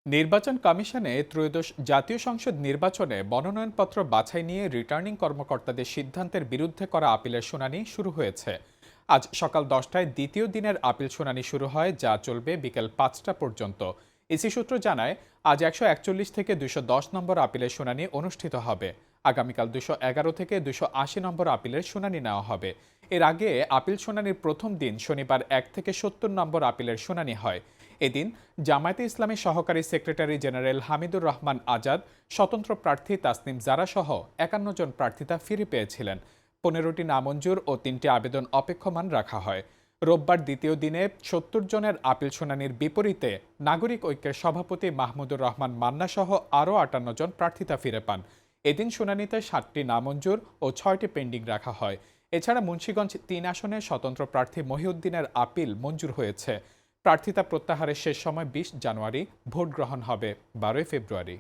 নির্বাচন কমিশনে ত্রয়োদশ জাতীয় সংসদ নির্বাচনে মনোনয়নপত্র বাছাই নিয়ে রিটার্নিং কর্মকর্তাদের সিদ্ধান্তের বিরুদ্ধে করা আপিলের শুনানি শুরু হয়েছে। আজ সকাল 10টায় দ্বিতীয় দিনের আপিল শুনানি শুরু হয়, যা চলবে বিকেল 5টা পর্যন্ত। ইসি সূত্র জানায়, আজ 141 থেকে 210 নম্বর আপিলের শুনানি অনুষ্ঠিত হবে। আগামীকাল 211 থেকে 280 নম্বর আপিলের শুনানি নেওয়া হবে। এর আগে আপিল শুনানির প্রথম দিন শনিবার 1 থেকে 70 নম্বর আপিলের শুনানি হয়। এদিন জামায়াতে ইসলামীর সহকারী সেক্রেটারি জেনারেল হামিদুর রহমান আজাদ, স্বতন্ত্র প্রার্থী তাসনিম জারা সহ 51 জন প্রার্থিতা ফিরে পেয়েছিলেন। 15টি নামঞ্জুর ও 3টি আবেদন অপেক্ষমান রাখা হয়। রোববার দ্বিতীয় দিনে 70 জনের আপিল শুনানির বিপরীতে নাগরিক ঐক্যের সভাপতি মাহমুদুর রহমান মান্না সহ আরও 58 জন প্রার্থিতা ফিরে পান। এদিন শুনানিতে 7টি নামঞ্জুর ও 6টি পেন্ডিং রাখা হয়। এছাড়া মুন্সিগঞ্জ 3 আসনে স্বতন্ত্র প্রার্থী মহিউদ্দিনের আপিল মঞ্জুর হয়েছে। প্রার্থিতা প্রত্যাহারের শেষ সময় 20 জানুয়ারি, ভোট গ্রহণ হবে 12 ফেব্রুয়ারি।